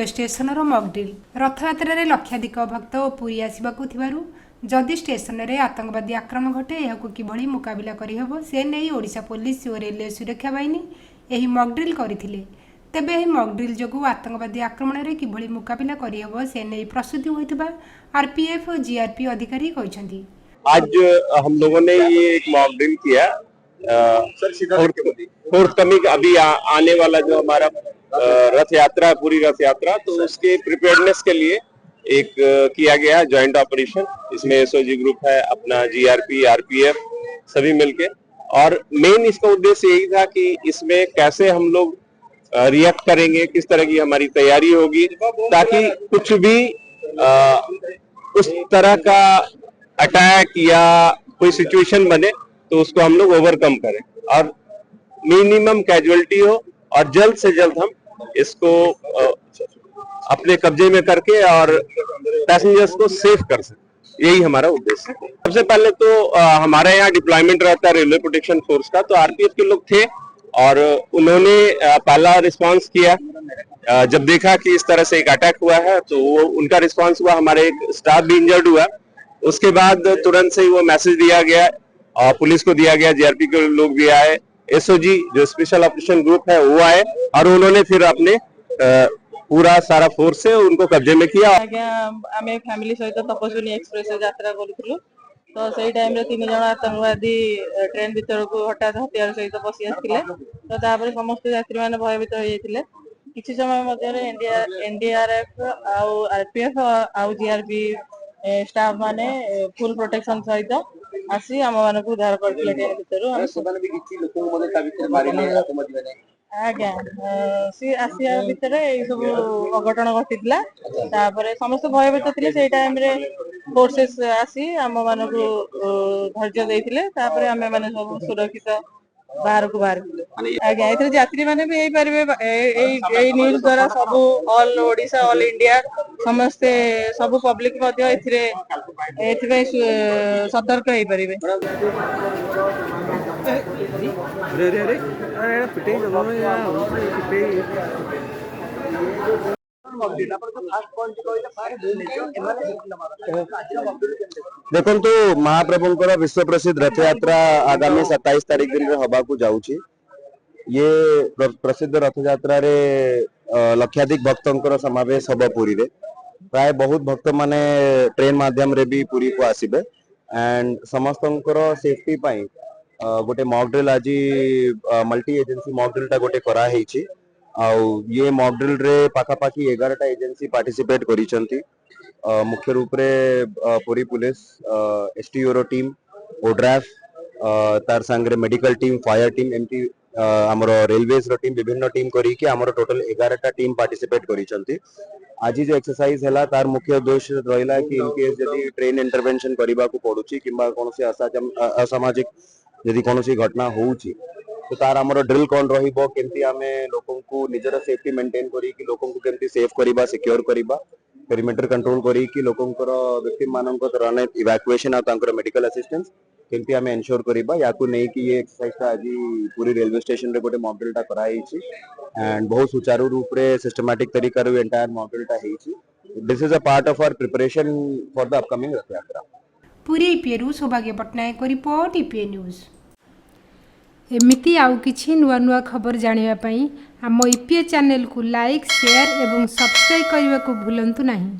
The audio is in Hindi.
रेलवे स्टेशन मॉकड्रिल रथयात्रा रे लक्षाधिक भक्त और पुरी आसवाकू जदि स्टेशन रे आतंकवादी आक्रमण घटे यह किभली मुकाबिला करहब से नहीं ओडिशा पुलिस और रेलवे सुरक्षा बाहिनी यह मॉकड्रिल करथिले। तेबे यह मॉकड्रिल जोगु आतंकवादी आक्रमण रे किभली मुकाबिला करहब से नहीं प्रस्तुति होइतबा आरपीएफ और जीआरपी अधिकारी कहछन्ती। आज हम लोगों ने ये एक मॉक ड्रिल किया फोर्थ कमिंग अभी आने वाला जो हमारा रथ यात्रा पूरी रथ यात्रा तो उसके प्रिपेयर्डनेस के लिए एक किया गया जॉइंट ऑपरेशन। इसमें एसओजी ग्रुप है, अपना जीआरपी, आरपीएफ सभी मिलके, और मेन इसका उद्देश्य यही था कि इसमें कैसे हम लोग रिएक्ट करेंगे, किस तरह की हमारी तैयारी होगी ताकि कुछ भी उस तरह का अटैक या कोई सिचुएशन बने तो उसको हम लोग ओवरकम करें और मिनिमम कैजुअलिटी हो और जल्द से जल्द हम इसको अपने कब्जे में करके और पैसेंजर्स को सेव कर सकें। यही हमारा उद्देश्य है। सबसे पहले तो हमारे यहाँ डिप्लॉयमेंट रहता है रेलवे प्रोटेक्शन फोर्स का, तो आरपीएफ के लोग थे और उन्होंने पहला रिस्पांस किया। जब देखा कि इस तरह से एक अटैक हुआ है तो वो उनका रिस्पांस हुआ, हमारे एक स्टाफ भी इंजर्ड हुआ। उसके बाद तुरंत से ही वो मैसेज दिया गया और पुलिस को दिया गया, जीआरपी के लोग भी आए, एसओजी जो स्पेशल ऑपरेशन ग्रुप है वो आए और उन्होंने फिर अपने पूरा सारा फोर्स से उनको कब्जे में किया। आमे फैमिली सहित तपस्विनी एक्सप्रेस यात्रा करूँ तो सही टाइम रे 3 जन आतंकवादी ट्रेन भीतर को हठात हथियार सहित पशि आसते तो तापर समस्त यात्री मैंने भयभीत हो जाते। किसी समय मध्य एनडीआरएफ आउ आरपीएफ आउ जीआरपी स्टाफ माने फुल प्रोटेक्शन सहित आसी आम मान को उद्धार करथिले ट्रेन भीतर। आज्ञा सी आसिया भितर सब अघटन घटी समस्त भयभीत थे। से टाइम रे फोर्सेस आसी आम मान को धैर्य देते आम मैंने सब सुरक्षित बाहर को बाहर आज्ञा यात्री मैंने भी यही न्यूज द्वारा सब ऑल ओडिशा ऑल इंडिया समस्ते सब पब्लिक सतर्क हो पारे। देखो तो महाप्रभुंकर विश्व प्रसिद्ध रथ यात्रा आगामी 27 तारीख दिन में हवा को जाऊँची। ये प्रसिद्ध रथ यात्रा रे लक्षाधिक भक्तों समावेश हम पुरी रे प्राय बहुत भक्त माने ट्रेन माध्यम रे भी पुरी को आसीबे एंड समस्तंकर सेफ्टी पाई गोटे मॉक ड्रिल आज मल्टी एजेंसी मॉक ड्रिल टा गोटे करा हेची। ये मॉक ड्रिल रे पाखापाखी 11टा एजेंसी पार्टिसिपेट करिसंती। मुख्य रूप रे पुरी पुलिस, एसटीओ रो टीम, ओड्राफ तार संगे मेडिकल टीम, फायर टीम, एमटी हमर रेलवेज रो टीम, विभिन्न टीम करी कि हमर टोटल 11टा टीम पार्टिसिपेट करिसंती। आज जो एक्सरसाइज है तार मुख्य उद्देश्य रहा कि इन केस जदि ट्रेन इंटरवेंशन करने को पड़ुची किंबा कौन से असामाजिक जदि कौन सी घटना होउची तो तार हमर ड्रिल कौन रहिबो, केमती आमे लोकन को निजर सेफ्टी मेंटेन करी कि लोकन को केमती सेफ करिबा, सिक्योर करिबा, पेरिमीटर कंट्रोल करी कि लोकंकर विक्टिम मानक तरह इवैक्यूएशन और मेडिकल असिस्टेंस केमती आमे एंश्योर करिबा याकू नहीं कि ये एक्सरसाइज ता आज पूरी रेलवे स्टेशन रे गोटे मॉक ड्रिल टा कराई छी एंड बहुत सुचारू रूप रे सिस्टमैटिक तरीका रे एंटायर मॉक ड्रिल टा हेई छी। This is a part of our preparation for the upcoming Rath Yatra. पूरी ईपीएरू सौभाग्य पट्टनायक को रिपोर्ट ईपीए न्यूज। एमिति आउ किछि नुआ नुआ खबर जानिबा पई हम ईपीए चैनल को लाइक, शेयर एवं सब्सक्राइब करने को भूलंतु नहीं।